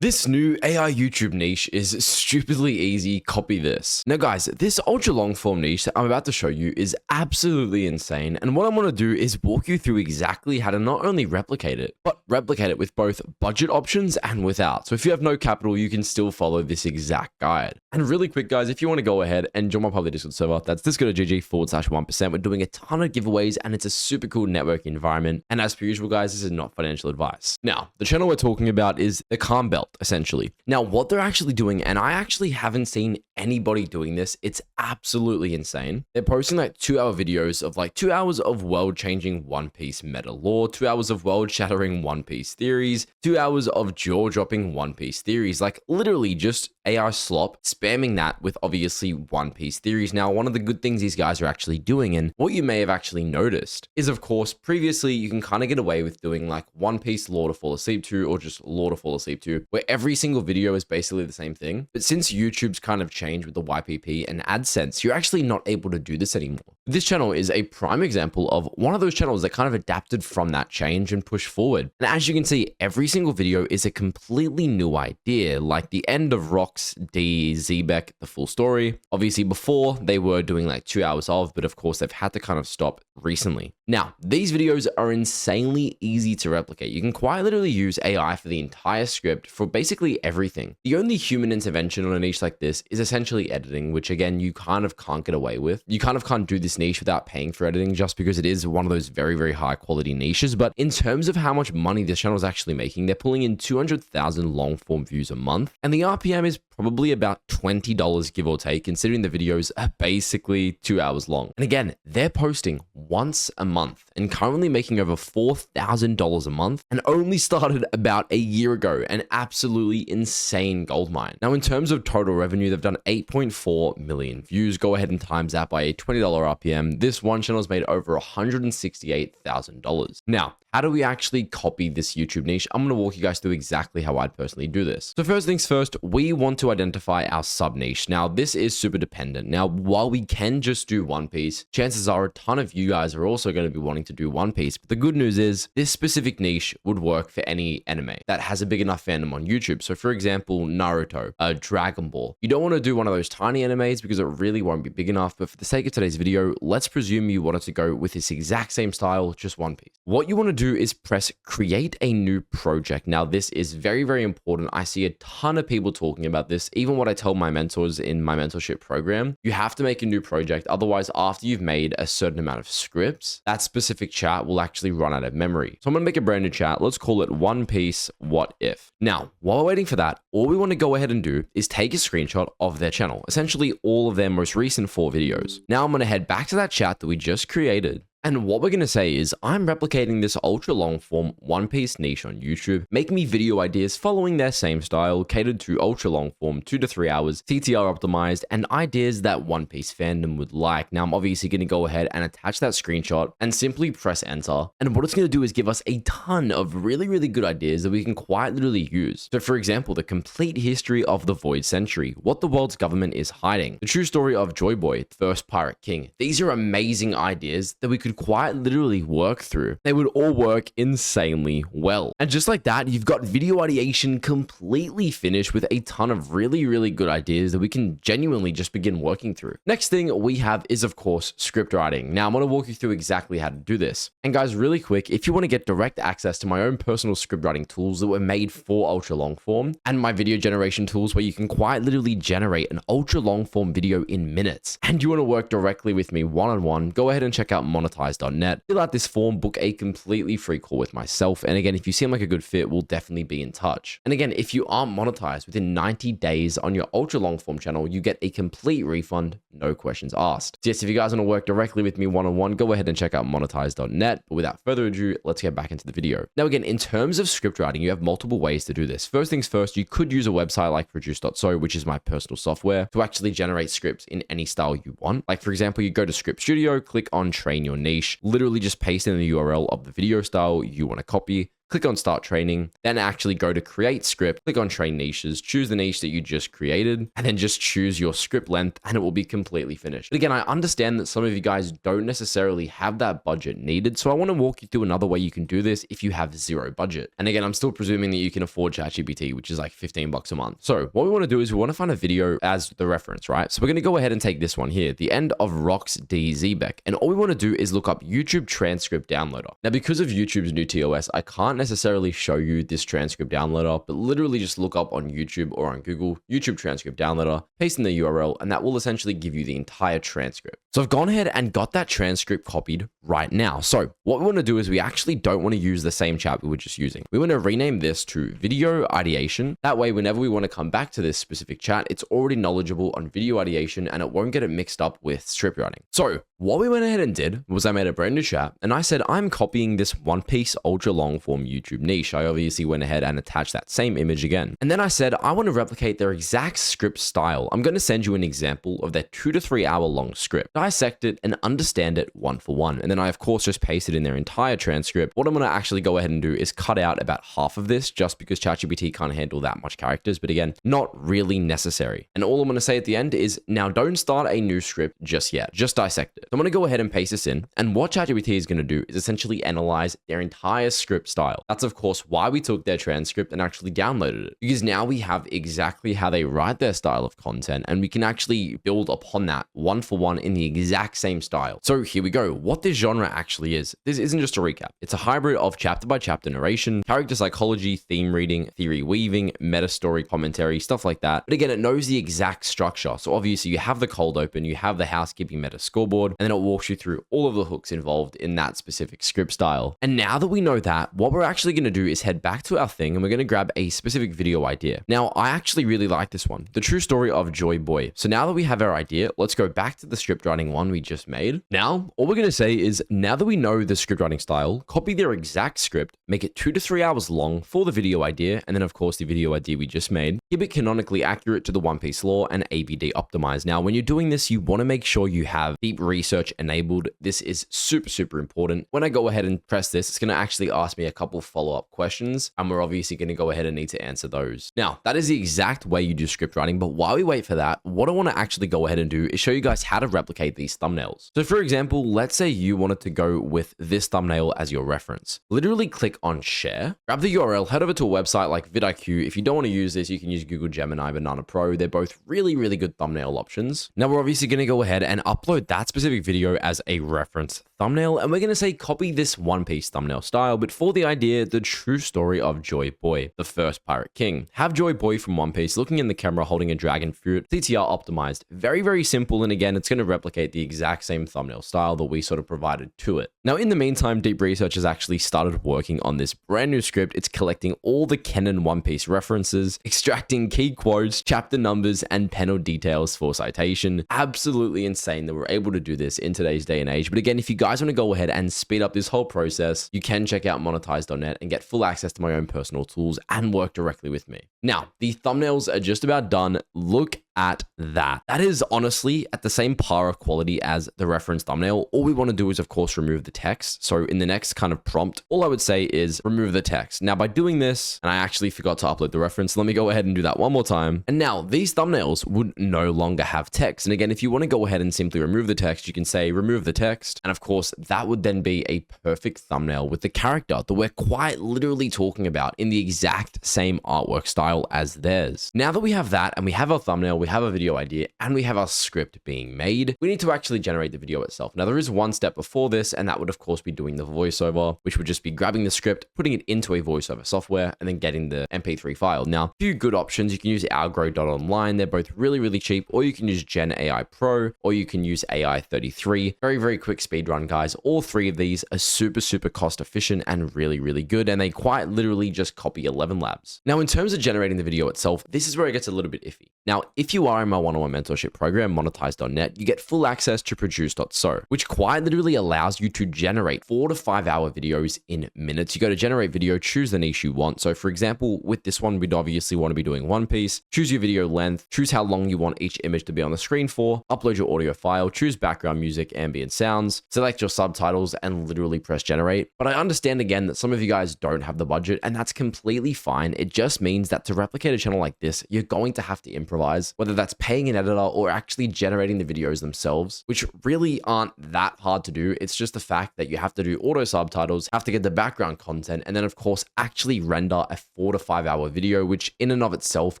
This new AI YouTube niche is stupidly easy. Copy this. Now guys, this ultra long form niche that I'm about to show you is absolutely insane. And what I'm going to do is walk you through exactly how to not only replicate it, but replicate it with both budget options and without. So if you have no capital, you can still follow this exact guide. And really quick guys, if you want to go ahead and join my public Discord server, that's discord.gg/1%. We're doing a ton of giveaways and it's a super cool networking environment. And as per usual guys, this is not financial advice. Now, the channel we're talking about is the Calm Belt. Essentially. Now, what they're actually doing, and I actually haven't seen anybody doing this, it's absolutely insane. They're posting like 2-hour videos of like 2 hours of world-changing One Piece meta lore, 2 hours of world-shattering One Piece theories, 2 hours of jaw-dropping One Piece theories, like literally just AI slop, spamming that with obviously One Piece theories. Now, one of the good things these guys are actually doing, and what you may have actually noticed, is of course, previously you can kind of get away with doing like One Piece lore to fall asleep to, or just lore to fall asleep to, where every single video is basically the same thing. But since YouTube's kind of changed with the YPP and AdSense, you're actually not able to do this anymore. This channel is a prime example of one of those channels that kind of adapted from that change and pushed forward. And as you can see, every single video is a completely new idea, like the end of Rock's D. Zebek, the full story. Obviously before they were doing like 2 hours of, but of course they've had to kind of stop recently. Now, these videos are insanely easy to replicate. You can quite literally use AI for the entire script for basically everything. The only human intervention on a niche like this is essentially editing, which again, you kind of can't get away with. You kind of can't do this niche without paying for editing just because it is one of those very, very high quality niches. But in terms of how much money this channel is actually making, they're pulling in 200,000 long form views a month. And the RPM is probably about $20 give or take, considering the videos are basically 2 hours long. And again, they're posting once a month and currently making over $4,000 a month, and only started about a year ago, an absolutely insane goldmine. Now, in terms of total revenue, they've done 8.4 million views. Go ahead and times that by a $20 RPM. This one channel has made over $168,000. Now, how do we actually copy this YouTube niche? I'm going to walk you guys through exactly how I'd personally do this. So first things first, we want to identify our sub niche. Now, this is super dependent. Now, while we can just do One Piece, chances are a ton of you guys are also going to be wanting to do One Piece. But the good news is this specific niche would work for any anime that has a big enough fandom on YouTube. So for example, Naruto, Dragon Ball. You don't want to do one of those tiny animes because it really won't be big enough. But for the sake of today's video, let's presume you wanted to go with this exact same style, just One Piece. What you want to do is press create a new project. Now, this is very, very important. I see a ton of people talking about this. Even what I tell my mentors in my mentorship program, you have to make a new project. Otherwise, after you've made a certain amount of scripts, that specific chat will actually run out of memory. So I'm going to make a brand new chat. Let's call it One Piece What If. Now, while we're waiting for that, all we want to go ahead and do is take a screenshot of their channel, essentially all of their most recent 4 videos. Now I'm going to head back to that chat that we just created. And what we're going to say is, I'm replicating this ultra long form One Piece niche on YouTube. Make me video ideas following their same style, catered to ultra long form, 2 to 3 hours, TTR optimized, and ideas that One Piece fandom would like. Now, I'm obviously going to go ahead and attach that screenshot and simply press enter. And what it's going to do is give us a ton of really, really good ideas that we can quite literally use. So for example, the complete history of the Void Century, what the world's government is hiding, the true story of Joy Boy, the first pirate king. These are amazing ideas that we could quite literally work through. They would all work insanely well. And just like that, you've got video ideation completely finished with a ton of really, really good ideas that we can genuinely just begin working through. Next thing we have is, of course, script writing. Now, I'm going to walk you through exactly how to do this. And guys, really quick, if you want to get direct access to my own personal script writing tools that were made for ultra long form, and my video generation tools where you can quite literally generate an ultra long form video in minutes, and you want to work directly with me one-on-one, go ahead and check out monetize.net. Fill out this form, book a completely free call with myself. And again, if you seem like a good fit, we'll definitely be in touch. And again, if you aren't monetized within 90 days on your ultra long form channel, you get a complete refund, no questions asked. So yes, if you guys want to work directly with me one-on-one, go ahead and check out monetize.net. But without further ado, let's get back into the video. Now, again, in terms of script writing, you have multiple ways to do this. First things first, you could use a website like produce.so, which is my personal software, to actually generate scripts in any style you want. Like for example, you go to Script Studio, click on train your niche, literally just paste in the URL of the video style you want to copy, click on start training, then actually go to create script, click on train niches, choose the niche that you just created, and then just choose your script length and it will be completely finished. But again, I understand that some of you guys don't necessarily have that budget needed. So I want to walk you through another way you can do this if you have zero budget. And again, I'm still presuming that you can afford ChatGPT, which is like 15 bucks a month. So what we want to do is we want to find a video as the reference, right? So we're going to go ahead and take this one here, the end of Rox D. Zebek. And all we want to do is look up YouTube transcript downloader. Now, because of YouTube's new TOS, I can't necessarily show you this transcript downloader, but literally just look up on YouTube or on Google, YouTube transcript downloader, paste in the URL, and that will essentially give you the entire transcript. So I've gone ahead and got that transcript copied right now. So what we want to do is we actually don't want to use the same chat we were just using. We want to rename this to video ideation. That way, whenever we want to come back to this specific chat, it's already knowledgeable on video ideation and it won't get it mixed up with scriptwriting. So what we went ahead and did was I made a brand new chat and I said, I'm copying this One Piece ultra long form YouTube niche. I obviously went ahead and attached that same image again. And then I said, I want to replicate their exact script style. I'm going to send you an example of their 2 to 3 hour long script. Dissect it and understand it one for one. And then I, of course, just pasted in their entire transcript. What I'm going to actually go ahead and do is cut out about half of this just because ChatGPT can't handle that much characters. But again, not really necessary. And all I'm going to say at the end is now don't start a new script just yet. Just dissect it. So I'm going to go ahead and paste this in. And what ChatGPT is going to do is essentially analyze their entire script style. That's, of course, why we took their transcript and actually downloaded it. Because now we have exactly how they write their style of content and we can actually build upon that one for one in the exact same style. So here we go. What this genre actually is. This isn't just a recap. It's a hybrid of chapter by chapter narration, character psychology, theme reading, theory weaving, meta story commentary, stuff like that. But again, it knows the exact structure. So obviously you have the cold open, you have the housekeeping meta scoreboard, and then it walks you through all of the hooks involved in that specific script style. And now that we know that, what we're actually going to do is head back to our thing and we're going to grab a specific video idea. Now, I actually really like this one, the true story of Joy Boy. So now that we have our idea, let's go back to the script writing one we just made. Now, all we're going to say is now that we know the script writing style, copy their exact script, make it 2 to 3 hours long for the video idea, and then of course the video idea we just made, keep it canonically accurate to the One Piece lore and ABD optimized. Now, when you're doing this, you want to make sure you have deep research enabled. This is super, super important. When I go ahead and press this, it's going to actually ask me a couple follow-up questions, and we're obviously going to go ahead and need to answer those. Now, that is the exact way you do script writing, but while we wait for that, what I want to actually go ahead and do is show you guys how to replicate these thumbnails. So for example, let's say you wanted to go with this thumbnail as your reference. Literally click on share, grab the URL, head over to a website like vidIQ. If you don't want to use this, you can use Google Gemini, Banana Pro. They're both really, really good thumbnail options. Now we're obviously going to go ahead and upload that specific video as a reference thumbnail, and we're going to say copy this One Piece thumbnail style, but for the idea, the true story of Joy Boy, the first pirate king. Have Joy Boy from One Piece looking in the camera holding a dragon fruit, CTR optimized. Very, very simple, and again, it's going to replicate the exact same thumbnail style that we sort of provided to it. Now, in the meantime, Deep Research has actually started working on this brand new script. It's collecting all the canon One Piece references, extracting key quotes, chapter numbers, and panel details for citation. Absolutely insane that we're able to do this in today's day and age. But again, if you guys want to go ahead and speed up this whole process, you can check out monetize.net and get full access to my own personal tools and work directly with me. Now, the thumbnails are just about done. Look at that. That is honestly at the same par of quality as the reference thumbnail. All we want to do is, of course, remove the text. So in the next kind of prompt, all I would say is remove the text. Now, by doing this, and I actually forgot to upload the reference, let me go ahead and do that one more time. And now these thumbnails would no longer have text. And again, if you want to go ahead and simply remove the text, you can say remove the text. And of course, that would then be a perfect thumbnail with the character that we're quite literally talking about in the exact same artwork style as theirs. Now that we have that and we have our thumbnail, we have a video idea, and we have our script being made, we need to actually generate the video itself. Now, there is one step before this, and that would, of course, be doing the voiceover, which would just be grabbing the script, putting it into a voiceover software, and then getting the MP3 file. Now, a few good options. You can use Algro.online. They're both really, really cheap, or you can use Gen AI Pro, or you can use AI 33. Very, very quick speed run, guys. All three of these are super, super cost efficient and really, really good, and they quite literally just copy 11 labs. Now, in terms of generating the video itself, this is where it gets a little bit iffy. Now, if you you are in my one-on-one mentorship program, monetize.net, you get full access to produce.so, which quite literally allows you to generate 4 to 5 hour videos in minutes. You go to generate video, choose the niche you want. So for example, with this one, we'd obviously want to be doing One Piece, choose your video length, choose how long you want each image to be on the screen for, upload your audio file, choose background music, ambient sounds, select your subtitles, and literally press generate. But I understand again that some of you guys don't have the budget, and that's completely fine. It just means that to replicate a channel like this, you're going to have to improvise, whether that's paying an editor or actually generating the videos themselves, which really aren't that hard to do. It's just the fact that you have to do auto subtitles, have to get the background content, and then of course actually render a 4 to 5 hour video, which in and of itself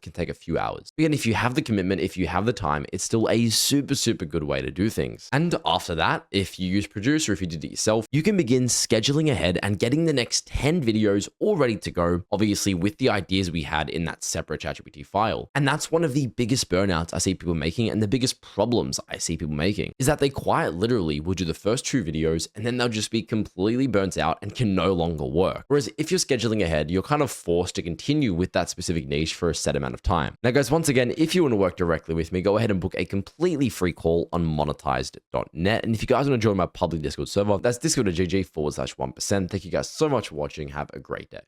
can take a few hours. Again, if you have the commitment, if you have the time, it's still a super good way to do things. And after that, if you use Produce or if you did it yourself, you can begin scheduling ahead and getting the next 10 videos all ready to go, obviously with the ideas we had in that separate ChatGPT file. And that's one of the biggest burnouts I see people making, and the biggest problems I see people making is that they quite literally will do the first 2 videos and then they'll just be completely burnt out and can no longer work. Whereas if you're scheduling ahead, you're kind of forced to continue with that specific niche for a set amount of time. Now guys, once again, if you want to work directly with me, go ahead and book a completely free call on monetized.net. And if you guys want to join my public Discord server, that's discord.gg/1%. Thank you guys so much for watching. Have a great day.